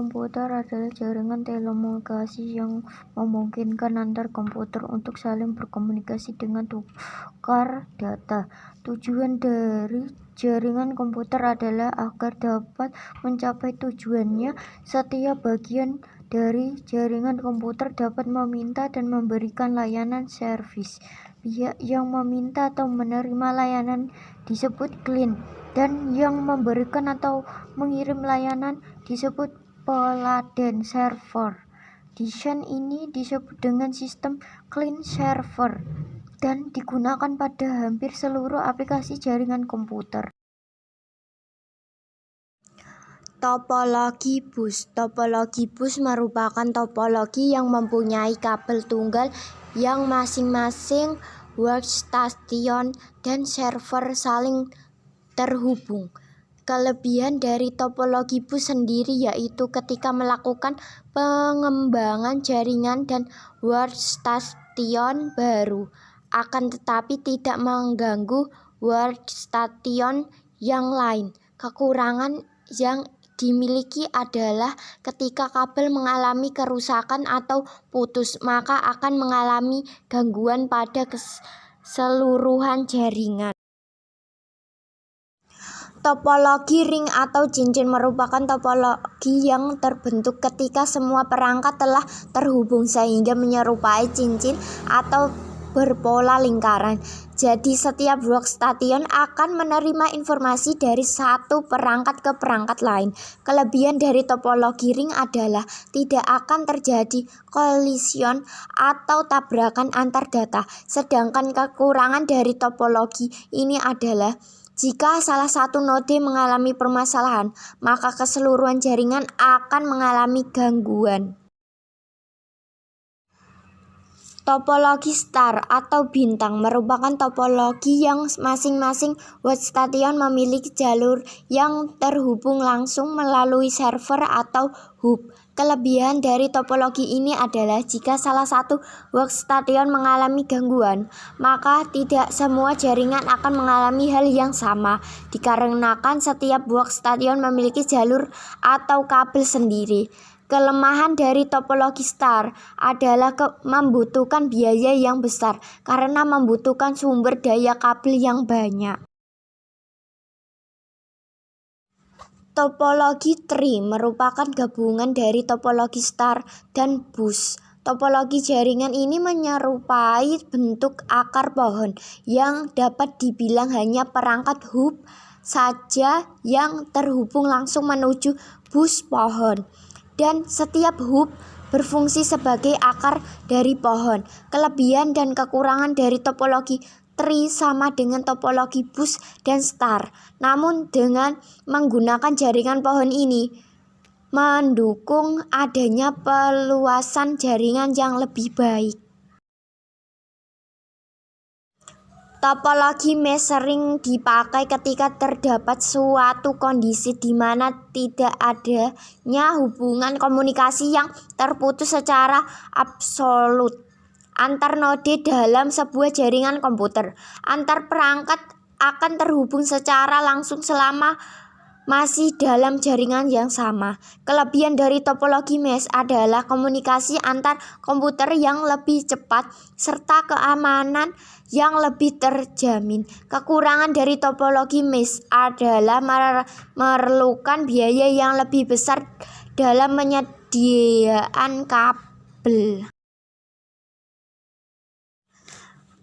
komputer adalah jaringan telekomunikasi yang memungkinkan antar komputer untuk saling berkomunikasi dengan tukar data. Tujuan dari jaringan komputer adalah agar dapat mencapai tujuannya. Setiap bagian dari jaringan komputer dapat meminta dan memberikan layanan servis. Pihak yang meminta atau menerima layanan disebut klien, dan yang memberikan atau mengirim layanan disebut peladen server. Desain ini disebut dengan sistem client server dan digunakan pada hampir seluruh aplikasi jaringan komputer. Topologi bus. Topologi bus merupakan topologi yang mempunyai kabel tunggal yang masing-masing workstation dan server saling terhubung. Kelebihan dari topologi bus sendiri yaitu ketika melakukan pengembangan jaringan dan workstation baru, akan tetapi tidak mengganggu workstation yang lain. Kekurangan yang dimiliki adalah ketika kabel mengalami kerusakan atau putus, maka akan mengalami gangguan pada keseluruhan jaringan. Topologi ring atau cincin merupakan topologi yang terbentuk ketika semua perangkat telah terhubung sehingga menyerupai cincin atau berpola lingkaran. Jadi setiap workstation akan menerima informasi dari satu perangkat ke perangkat lain. Kelebihan dari topologi ring adalah tidak akan terjadi collision atau tabrakan antar data. Sedangkan kekurangan dari topologi ini adalah jika salah satu node mengalami permasalahan, maka keseluruhan jaringan akan mengalami gangguan. Topologi star atau bintang merupakan topologi yang masing-masing workstation memiliki jalur yang terhubung langsung melalui server atau hub. Kelebihan dari topologi ini adalah jika salah satu workstation mengalami gangguan, maka tidak semua jaringan akan mengalami hal yang sama, dikarenakan setiap workstation memiliki jalur atau kabel sendiri. Kelemahan dari topologi star adalah membutuhkan biaya yang besar karena membutuhkan sumber daya kabel yang banyak. Topologi tree merupakan gabungan dari topologi star dan bus. Topologi jaringan ini menyerupai bentuk akar pohon yang dapat dibilang hanya perangkat hub saja yang terhubung langsung menuju bus pohon. Dan setiap hub berfungsi sebagai akar dari pohon. Kelebihan dan kekurangan dari topologi tree sama dengan topologi bus dan star. Namun dengan menggunakan jaringan pohon ini mendukung adanya peluasan jaringan yang lebih baik. Topologi mesh sering dipakai ketika terdapat suatu kondisi di mana tidak adanya hubungan komunikasi yang terputus secara absolut antar node dalam sebuah jaringan komputer. Antar perangkat akan terhubung secara langsung selama masih dalam jaringan yang sama. Kelebihan dari topologi mesh adalah komunikasi antar komputer yang lebih cepat serta keamanan yang lebih terjamin. Kekurangan dari topologi mesh adalah memerlukan biaya yang lebih besar dalam penyediaan kabel.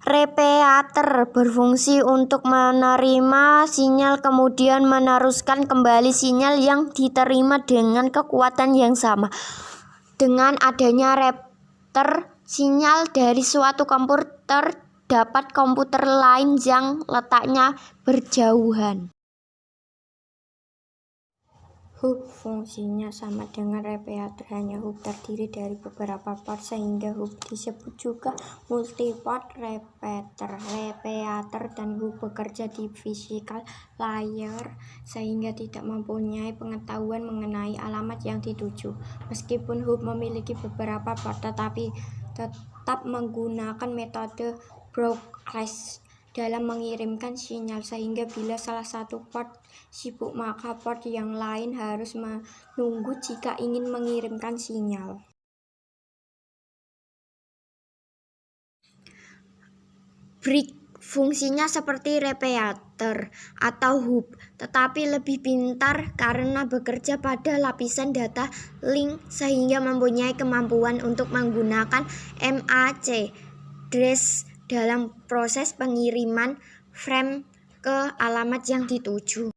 Repeater berfungsi untuk menerima sinyal kemudian meneruskan kembali sinyal yang diterima dengan kekuatan yang sama. Dengan adanya repeater, sinyal dari suatu komputer dapat komputer lain yang letaknya berjauhan. Hub fungsinya sama dengan repeater, hanya hub terdiri dari beberapa part sehingga hub disebut juga multi-part repeater. Repeater dan hub bekerja di physical layer sehingga tidak mempunyai pengetahuan mengenai alamat yang dituju. Meskipun hub memiliki beberapa part tetapi tetap menggunakan metode broadcast dalam mengirimkan sinyal, sehingga bila salah satu port sibuk maka port yang lain harus menunggu jika ingin mengirimkan sinyal. Brick fungsinya seperti repeater atau hub, tetapi lebih pintar karena bekerja pada lapisan data link sehingga mempunyai kemampuan untuk menggunakan MAC address dalam proses pengiriman frame ke alamat yang dituju.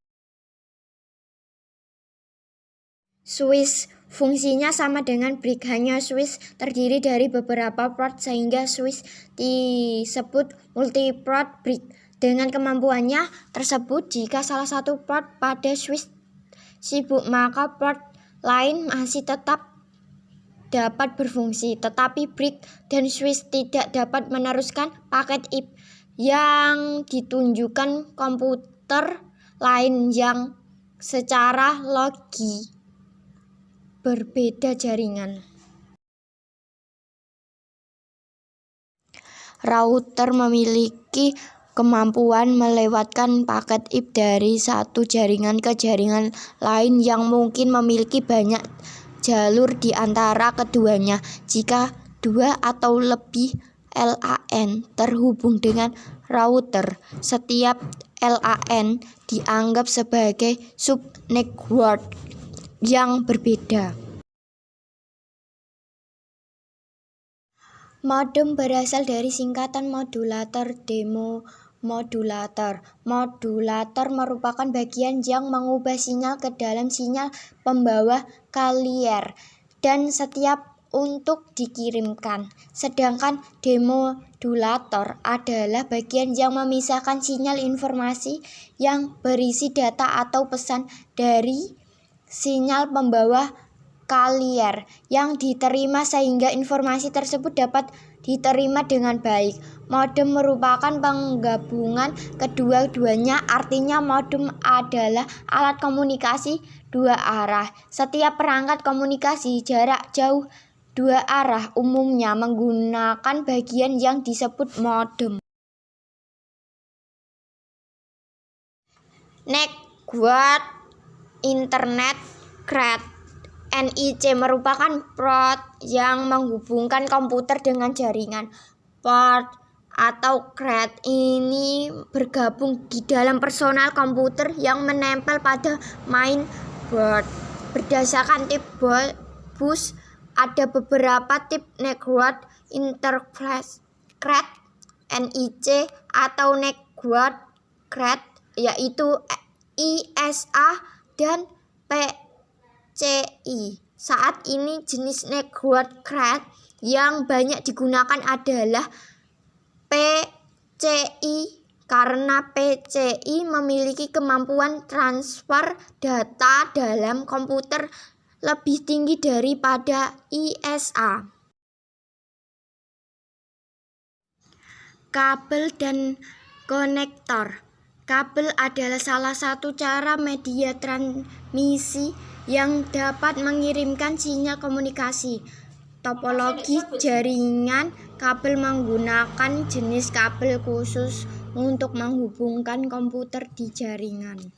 Switch fungsinya sama dengan brick, hanya switch terdiri dari beberapa port sehingga switch disebut multi-port brick. Dengan kemampuannya tersebut, jika salah satu port pada switch sibuk maka port lain masih tetap dapat berfungsi, tetapi brick dan switch tidak dapat meneruskan paket IP yang ditunjukkan komputer lain yang secara logis berbeda jaringan. Router memiliki kemampuan melewatkan paket IP dari satu jaringan ke jaringan lain yang mungkin memiliki banyak jalur di antara keduanya. Jika dua atau lebih LAN terhubung dengan router, setiap LAN dianggap sebagai sub-network yang berbeda. Modem berasal dari singkatan modulator demodulator. Modulator merupakan bagian yang mengubah sinyal ke dalam sinyal pembawa carrier dan setiap untuk dikirimkan. Sedangkan demodulator adalah bagian yang memisahkan sinyal informasi yang berisi data atau pesan dari sinyal pembawa carrier yang diterima sehingga informasi tersebut dapat diterima dengan baik. Modem merupakan penggabungan kedua-duanya, artinya modem adalah alat komunikasi dua arah. Setiap perangkat komunikasi jarak jauh dua arah umumnya menggunakan bagian yang disebut modem. Network Internet CRAT (NIC) merupakan port yang menghubungkan komputer dengan jaringan. Port atau CRAT ini bergabung di dalam personal komputer yang menempel pada mainboard. Berdasarkan tip bus, ada beberapa tip network interface CRAT (NIC) atau network CRAT, yaitu ISA dan PCI. Saat ini jenis network CRAT yang banyak digunakan adalah PCI karena PCI memiliki kemampuan transfer data dalam komputer lebih tinggi daripada ISA. Kabel dan konektor. Kabel adalah salah satu cara media transmisi yang dapat mengirimkan sinyal komunikasi. Topologi jaringan kabel menggunakan jenis kabel khusus untuk menghubungkan komputer di jaringan.